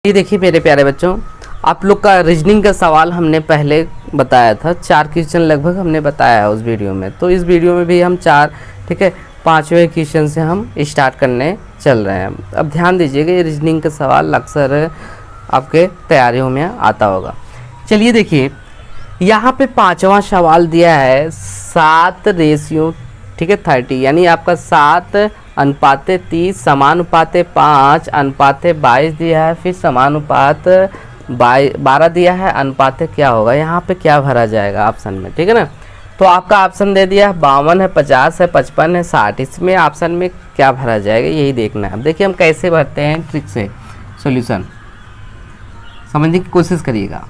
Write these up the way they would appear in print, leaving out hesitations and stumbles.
ये देखिए मेरे प्यारे बच्चों, आप लोग का रीजनिंग का सवाल हमने पहले बताया था। 4 क्वेश्चन लगभग हमने बताया है उस वीडियो में। तो इस वीडियो में भी हम 4, ठीक है, 5वें क्वेश्चन से हम स्टार्ट करने चल रहे हैं। अब ध्यान दीजिएगा, ये रीजनिंग का सवाल अक्सर आपके तैयारियों में आता होगा। चलिए देखिए, यहाँ पे 5वां सवाल दिया है 7:30, ठीक है, 30, यानी आपका 7:30 समानुपाते 5:22 दिया है, फिर समानुपात 12 दिया है, अनुपाते क्या होगा, यहाँ पे क्या भरा जाएगा ऑप्शन में, ठीक है ना। तो आपका ऑप्शन दे दिया है 52 है, 50 है, 55 है, 60। इसमें ऑप्शन में क्या भरा जाएगा यही देखना है। अब देखिए हम कैसे भरते हैं, ट्रिक से सॉल्यूशन समझने की कोशिश करिएगा।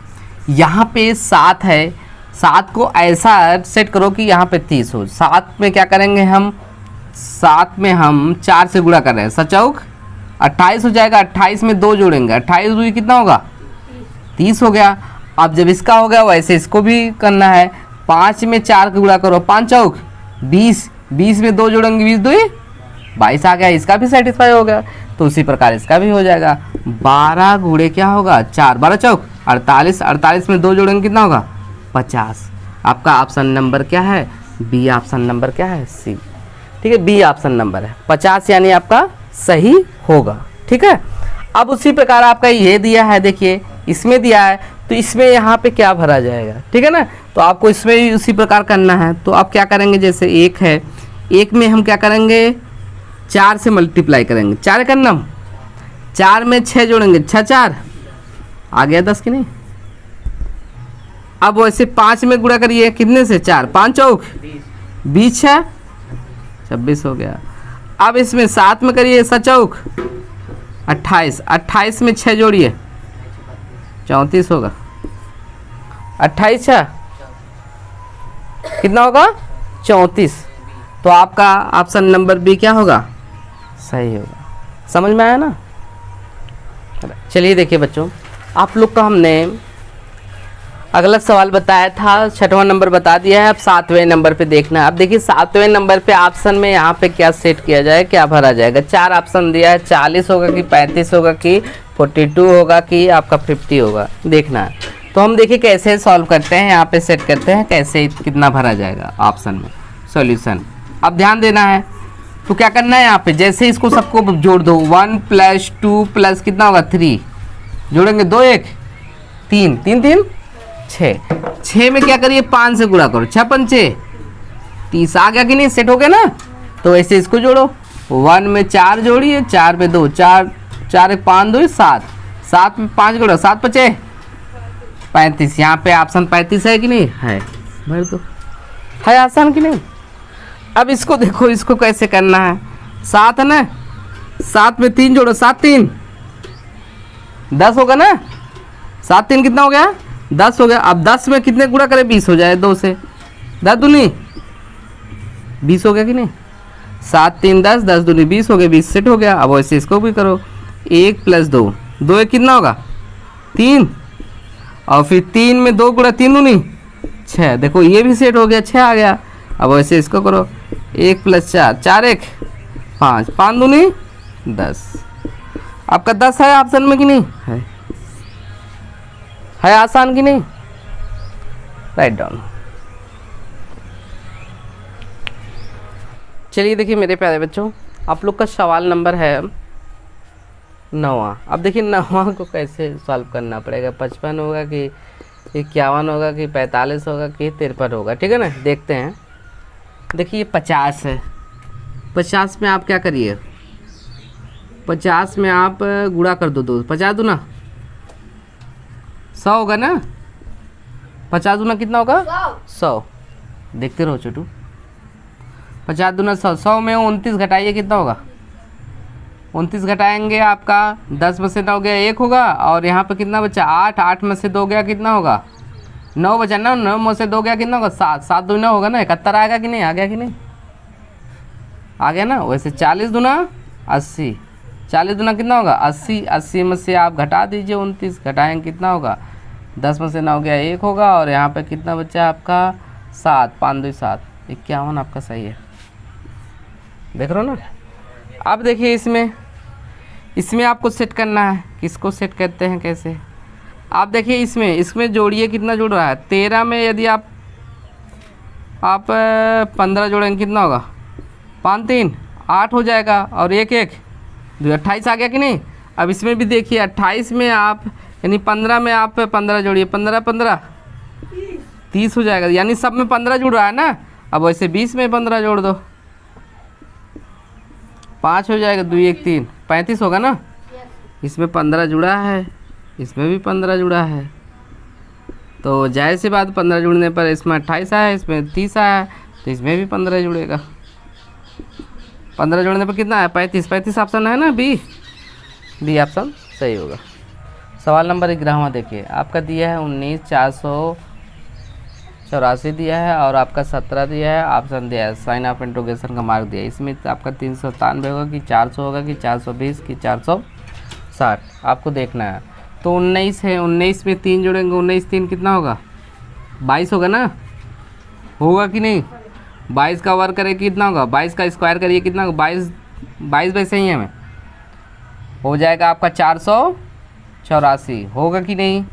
यहाँ पे 7 है, 7 को ऐसा सेट करो कि यहाँ पे 30 हो। 7 में क्या करेंगे हम, 7 में हम 4 से गुणा कर रहे हैं, सचौक 28 हो जाएगा। 28 में 2 जोड़ेंगे, 28 दूनी कितना होगा, 30 हो गया। अब जब इसका हो गया वैसे इसको भी करना है। 5 में 4 का गुणा करो, 5 चौक 20, 20 में 2 जोड़ेंगे, 20 दूनी 22 आ गया, इसका भी सेटिस्फाई हो गया। तो उसी प्रकार इसका भी हो जाएगा। 12 गुणे क्या होगा, 4, 12 चौक 48, 48 में 2 जोड़ेंगे कितना होगा, 50। आपका ऑप्शन नंबर क्या है, बी ऑप्शन नंबर क्या है, सी, ठीक है, बी ऑप्शन नंबर है 50, यानी आपका सही होगा, ठीक है। अब उसी प्रकार आपका ये दिया है, देखिए इसमें दिया है, तो इसमें यहाँ पे क्या भरा जाएगा, ठीक है ना। तो आपको इसमें भी उसी प्रकार करना है। तो आप क्या करेंगे, जैसे 1 है, 1 में हम क्या करेंगे, 4 से मल्टीप्लाई करेंगे, 4 का नाम 4 में 6 जोड़ेंगे, 6 4 आ गया 10 की नहीं। अब वैसे 5 में गुणा करिए, कितने से, 4, 5 चौक 20 है, 26 हो गया। अब इसमें 7 में करिए, 7 चौक 28, 28 में 6 जोड़िए, 34 होगा। 28 है, कितना होगा, 34। तो आपका ऑप्शन नंबर बी क्या होगा, सही होगा। समझ में आया ना। चलिए देखिए बच्चों, आप लोग का हमने अगला सवाल बताया था, 6वां नंबर बता दिया है। अब 7वें नंबर पे देखना है। अब देखिए 7वें नंबर पे ऑप्शन में यहाँ पे क्या सेट किया जाए, क्या भरा जाएगा। 4 ऑप्शन दिया है, 40 होगा कि 35 होगा कि 42 होगा कि आपका 50 होगा, देखना है। तो हम देखिए कैसे सॉल्व करते हैं, यहाँ पे सेट करते हैं कैसे कितना भरा जाएगा ऑप्शन में सॉल्यूशन। अब ध्यान देना है, तो क्या करना है, यहाँ पे जैसे इसको सबको जोड़ दो, 1 + 2 + कितना होगा, 3 जोड़ेंगे, 2 1 3 3 3 6, 6 में क्या करिए, 5 से गुणा करो, 6 5 30 आ गया कि नहीं, सेट हो गया ना। तो ऐसे इसको जोड़ो, 1 में 4 जोड़िए, 4 में 2, 4 4 1 5 2 7, 7 में 5 जोड़ो, 7 5 35। यहाँ पे ऑप्शन 35 है कि नहीं है, भर दो, है आसान कि नहीं। अब इसको देखो, इसको कैसे करना है, 7 है ना, 7 में 3 जोड़ो, 7 3 10 होगा ना, 7 3 कितना हो गया, 10 हो गया। अब 10 में कितने गुणा करें, 20 हो जाए, 2 से 10 दूनी 20 हो गया कि नहीं, 7 3 10, 10 दूनी 20 हो गया, 20 सेट हो गया। अब वैसे इसको भी करो, 1 + 2, 2 1 कितना होगा, 3, और फिर 3 में 2 गुणा 3 दूनी 6, देखो ये भी सेट हो गया, 6 आ गया। अब वैसे इसको करो, 1 + 4, 4 1 5, 5 दूनी 10। आपका 10 है ऑप्शन में कि नहीं है आसान कि नहीं, राइट डाउन। चलिए देखिए मेरे प्यारे बच्चों, आप लोग का सवाल नंबर है 9वां। अब देखिए 9वां को कैसे सॉल्व करना पड़ेगा, 55 होगा कि 51 होगा कि 45 होगा कि 53 होगा, ठीक है ना। देखते हैं, देखिए 50 है, 50 में आप क्या करिए, 50 में आप गुणा कर दो, 2 50 दूना 100 होगा ना, 50 दूना कितना होगा, 100। देखते रहो छोटू, 50 दूना 100, 100 में 29 घटाइए, कितना होगा, 29 घटाएंगे आपका 10 में से 9 गया 1 होगा, और यहाँ पे कितना बचा, 8, 8 में से 2 गया कितना होगा, 9 बचा ना, 9 में से 2 गया कितना होगा, 7, 7 दूना होगा ना, 71 आएगा कि नहीं, आ गया कि नहीं, आ गया ना। वैसे 40 दूना 80, 40 दूना कितना होगा, 80, 80 में से आप घटा दीजिए 29, घटाएंगे कितना होगा, 10 में से 9 गया 1 होगा, और यहाँ पे कितना बचा आपका 7, 5 2 7, 51 आपका सही है, देख रहे हो ना। अब देखिए इसमें इसमें आपको सेट करना है, किसको सेट करते हैं कैसे, आप देखिए इसमें जोड़िए, कितना जुड़ रहा है 13 में, यदि आप 15 जोड़ेंगे कितना होगा, 5 3 8 हो जाएगा, और 1 1 2 28 आ गया कि नहीं। अब इसमें भी देखिए 28 में आप यानी 15 में आप 15 जोड़िए, 15 15 30 हो जाएगा, यानी सब में 15 जुड़ रहा है ना। अब वैसे 20 में 15 जोड़ दो, 5 हो जाएगा, 2 1 3 35 होगा ना। इसमें 15 जुड़ा है, इसमें भी 15 जुड़ा है, तो जाहिर सी बात 15 जुड़ने पर इसमें 28 आया, इसमें 30 आया, तो इसमें भी 15 जुड़ेगा। 15 जोड़ने पर कितना है, 35 35 ऑप्शन है ना, बी ऑप्शन सही होगा। सवाल नंबर 11वां देखिए, आपका दिया है 19,484 दिया है, और आपका 17 दिया है, ऑप्शन दिया है, साइन ऑफ इंट्रोगेशन का मार्क दिया है। इसमें आपका 397 होगा कि 400 होगा कि 420 कि 460, आपको देखना है। तो 19 है, 19 में 3 जोड़ेंगे, 19 3 कितना होगा, 22 होगा ना, होगा कि नहीं। 22 का वर्ग करें कितना होगा, 22 का स्क्वायर करिए कितना होगा, 22 वैसे ही हमें हो जाएगा आपका 484, होगा कि नहीं।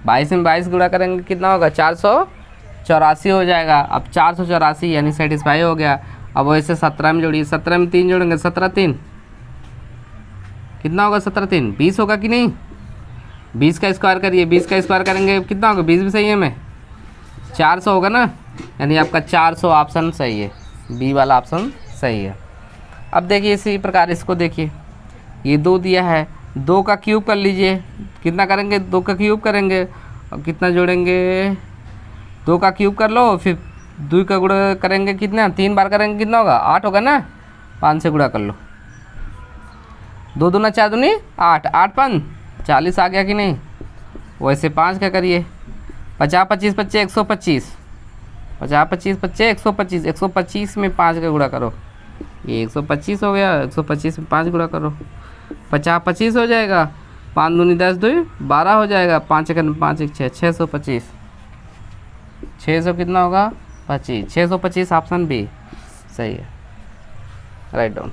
22 में 22 गुणा करेंगे कितना होगा, 484 हो जाएगा। अब 484 यानी सेटिस्फाई हो गया। अब वैसे 17 में जोड़िए, 17 में 3 जोड़ेंगे, 17 3 कितना होगा, 17 3 20 होगा कि नहीं। 20 का स्क्वायर करिए, 20 का स्क्वायर करेंगे कितना होगा, 20 भी सही है हमें, 400 होगा ना, यानी आपका 400 ऑप्शन सही है, बी वाला ऑप्शन सही है। अब देखिए इसी प्रकार इसको देखिए, ये 2 दिया है, 2 का क्यूब कर लीजिए, कितना करेंगे, 2 का क्यूब करेंगे और कितना जोड़ेंगे, 2 का क्यूब कर लो, फिर 2 का गुणा करेंगे कितना, 3 बार करेंगे कितना होगा, 8 होगा ना, 5 से गुणा कर लो, 2 दूना 4 दूनी 8, 8 5 40 आ गया कि नहीं। वैसे 5 का करिए, 50 25 25 125, 50 25 25 125, 125 में 5 का गुणा करो, ये 125 हो गया, 125 में 5 गुणा करो, 50 25 हो जाएगा, 5 दूनी 10 2 12 हो जाएगा, 5 1 5 1 6 625, 600 कितना होगा 25, 625 ऑप्शन बी सही है, राइट डाउन।